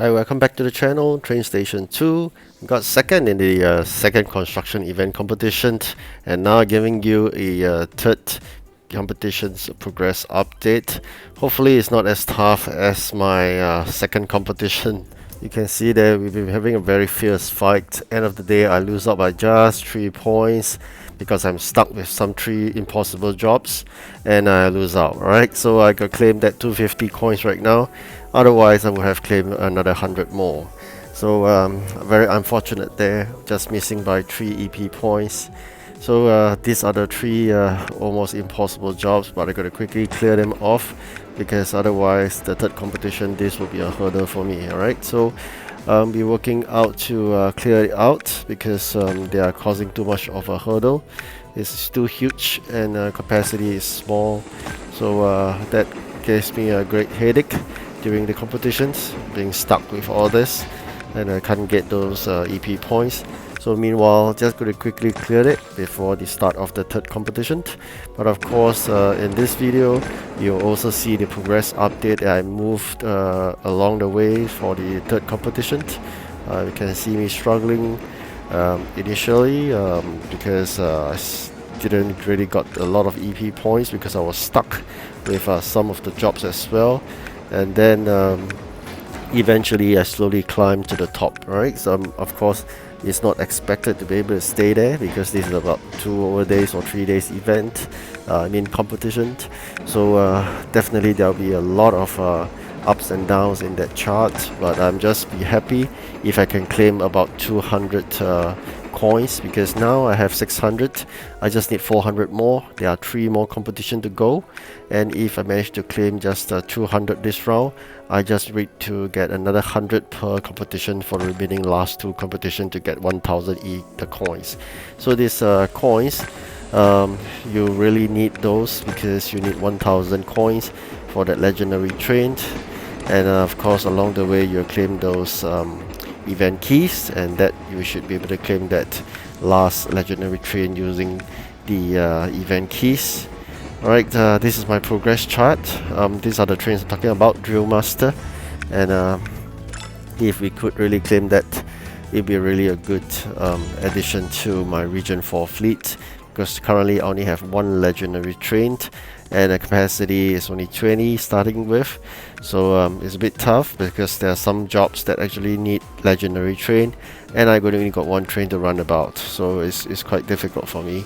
Hi, welcome back to the channel, Train Station 2. Got second in the second construction event competition, and now giving you a third competition's progress update. Hopefully it's not as tough as my second competition. You can see that we've been having a very fierce fight. End of the day, I lose out by just 3 points because I'm stuck with some 3 impossible jobs and I lose out. Alright, so I could claim that 250 coins right now. Otherwise, I would have claimed another 100 more. So very unfortunate there, just missing by 3 EP points. So these are the 3 almost impossible jobs, but I gotta quickly clear them off because otherwise the third competition this will be a hurdle for me. Alright, so be working out to clear it out because they are causing too much of a hurdle. It's too huge and capacity is small, so that gives me a great headache during the competitions, being stuck with all this, and I can't get those EP points. So meanwhile, just going to quickly clear it before the start of the third competition. But of course, in this video, you'll also see the progress update that I moved along the way for the third competition. You can see me struggling initially because didn't really got a lot of EP points because I was stuck with some of the jobs as well. And then eventually I slowly climbed to the top, right? So of course it's not expected to be able to stay there because this is about 2 days or 3 days event, competition. So definitely there'll be a lot of ups and downs in that chart, but I'm just be happy if I can claim about 200 coins because now I have 600. I just need 400 more. There are 3 more competition to go, and if I manage to claim just 200 this round, I just need to get another 100 per competition for the remaining last 2 competition to get 1000 the coins. So these coins, you really need those because you need 1000 coins for that legendary train, and of course along the way you'll claim those event keys, and that you should be able to claim that last legendary train using the event keys. Alright, this is my progress chart. These are the trains I'm talking about, Drill Master, and if we could really claim that, it'd be really a good addition to my Region 4 fleet, because currently I only have 1 legendary train and the capacity is only 20 starting with. So it's a bit tough because there are some jobs that actually need legendary train, and I only got 1 train to run about, so it's quite difficult for me.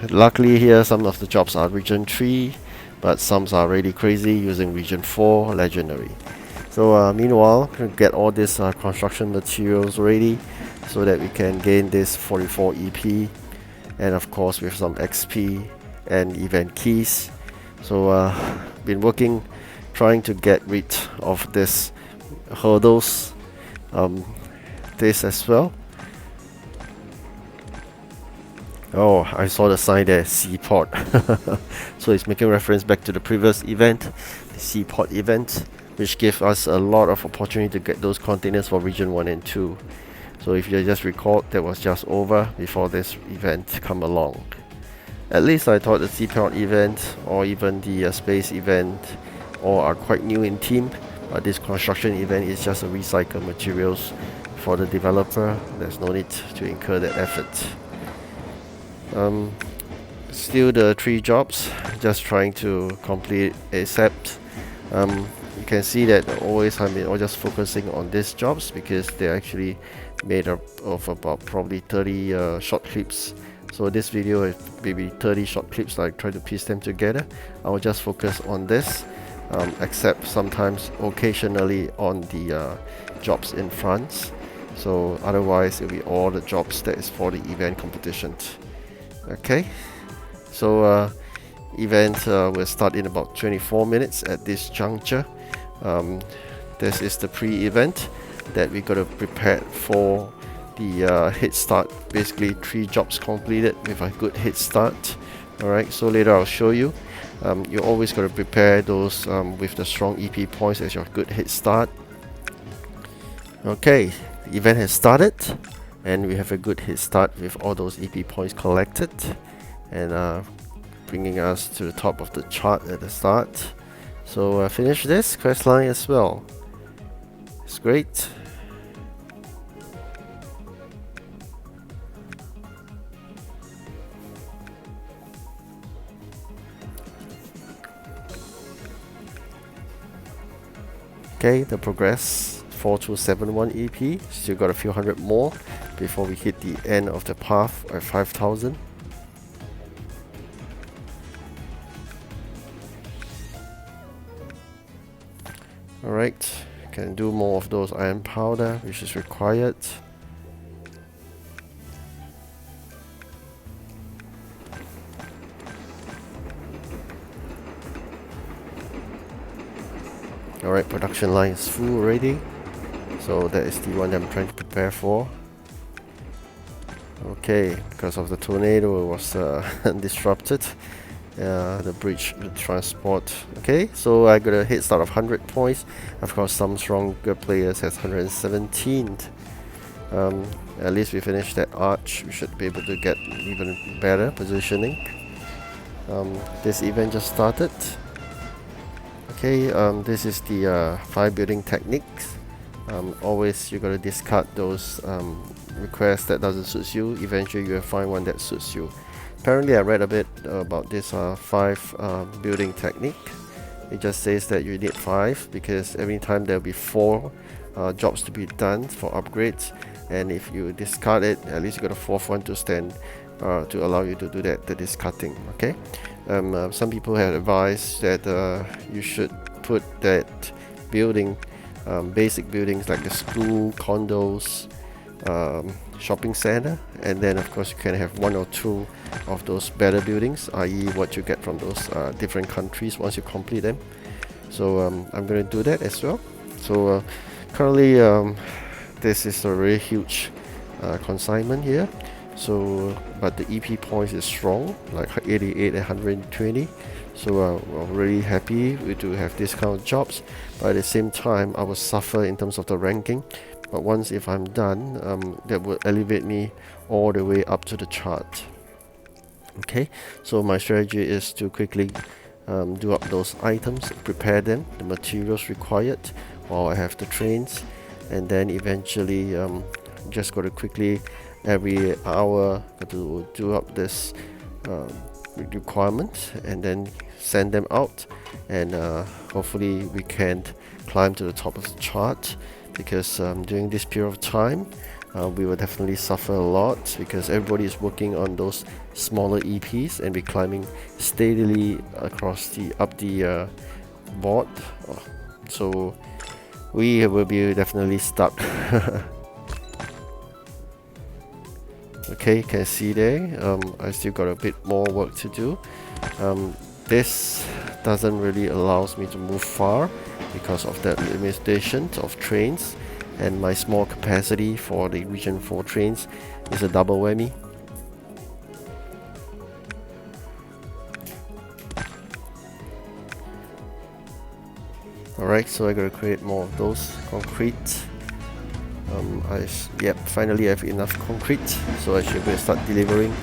Luckily here some of the jobs are Region 3, but some are really crazy using Region 4 legendary. So meanwhile, we get all these construction materials ready so that we can gain this 44 EP, and of course with some XP and event keys. So been working trying to get rid of this hurdles, this as well. Oh, I saw the sign there, Seaport. So it's making reference back to the previous event, the Seaport event, which gave us a lot of opportunity to get those containers for Region 1 and 2. So if you just recall, that was just over before this event come along. At least I thought the Seaport event or even the space event all are quite new in theme, but this construction event is just a recycle materials for the developer. There's no need to incur that effort. Still the 3 jobs, just trying to complete ASAP. You can see that always I've been just focusing on these jobs because they're actually made up of about probably 30 short clips. So this video is maybe 30 short clips. I try to piece them together. I will just focus on this, except sometimes occasionally on the jobs in France. So otherwise it'll be all the jobs that is for the event competitions. Okay, so event will start in about 24 minutes at this juncture. This is the pre-event that we gotta prepare for the head start. Basically 3 jobs completed with a good head start. Alright, so later I'll show you. You always gotta prepare those with the strong EP points as your good head start. Okay, the event has started and we have a good head start with all those EP points collected, and bringing us to the top of the chart at the start. So finish this quest line as well. It's great. Okay, the progress 4271 EP. Still got a few hundred more before we hit the end of the path at 5000. Alright, can do more of those iron powder which is required. Alright, production line is full already. So that is the one that I'm trying to prepare for. Okay, because of the tornado it was disrupted. The bridge, the transport. Okay, so I got a head start of 100 points. Of course, some stronger players has 117. At least we finished that arch. We should be able to get even better positioning. This event just started. Okay, this is the 5 building techniques. Always you gotta discard those requests that doesn't suit you. Eventually you'll find one that suits you. Apparently I read a bit about this 5 building technique. It just says that you need 5 because every time there'll be 4 jobs to be done for upgrades, and if you discard it, at least you got a 4th one to stand to allow you to do that, the discarding. Okay, some people have advised that you should put that building, basic buildings like the school, condos, shopping center, and then of course you can have 1 or 2 of those better buildings, i.e. what you get from those different countries once you complete them. So I'm going to do that as well. So currently this is a very huge consignment here. So but the EP points is strong, like 88 and 120. So I'm really happy to have this kind of jobs, but at the same time I will suffer in terms of the ranking. But once if I'm done, that will elevate me all the way up to the chart. Okay, so my strategy is to quickly do up those items, prepare them, the materials required while I have the trains, and then eventually just got to quickly every hour to do up this requirement and then send them out, and hopefully we can climb to the top of the chart, because during this period of time we will definitely suffer a lot because everybody is working on those smaller EPs and be climbing steadily across the board. So we will be definitely stuck. Okay, you can see there I still got a bit more work to do. This doesn't really allows me to move far because of that limitation of trains, and my small capacity for the region 4 trains is a double whammy. Alright, so I gotta create more of those concrete. Finally I have enough concrete, so I should be able to start delivering.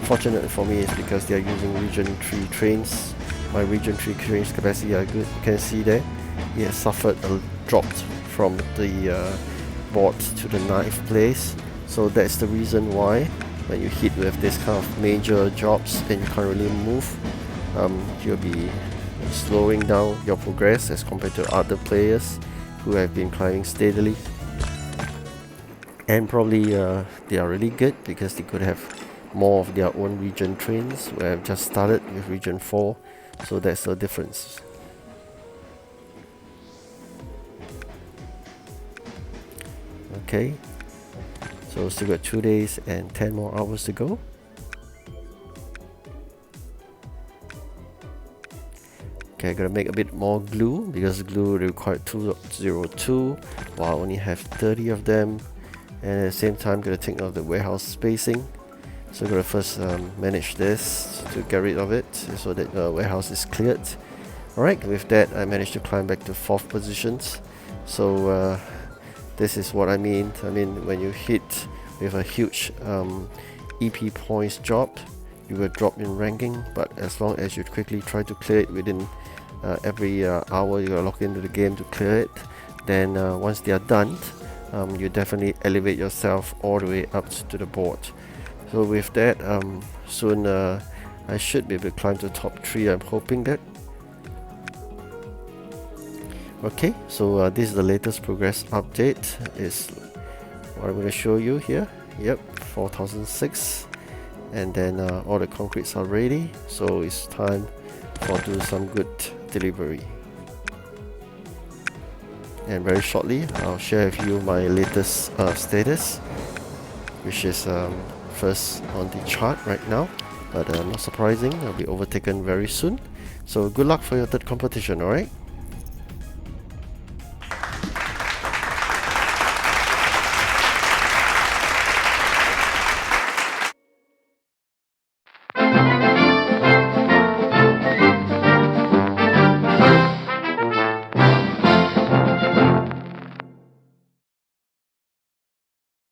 Fortunate for me is because they are using region 3 trains. My region 3 trains capacity are good. You can see there it has suffered a drop from the board to the 9th place. So that's the reason why when you hit with this kind of major jobs and you can't really move, you'll be slowing down your progress as compared to other players who have been climbing steadily. And probably they are really good because they could have more of their own region trains, where I've just started with region 4, so that's the difference. Okay, so still got 2 days and 10 more hours to go. Okay, I gotta make a bit more glue because glue required 202 while I only have 30 of them, and at the same time gotta take out the warehouse spacing. So I'm gonna first manage this to get rid of it so that the warehouse is cleared. Alright, with that I managed to climb back to 4th positions. So this is what I mean. When you hit with a huge EP points job, you will drop in ranking, but as long as you quickly try to clear it within every hour you gotta log into the game to clear it, then once they are done, you definitely elevate yourself all the way up to the board. So with that, soon I should be able to climb to top 3. I'm hoping that. Okay, so this is the latest progress update. Is what I'm going to show you here. Yep, 4006, and then all the concretes are ready, so it's time for do some good delivery. And very shortly I'll share with you my latest status, which is first on the chart right now, but not surprising, I'll be overtaken very soon. So good luck for your third competition. Alright.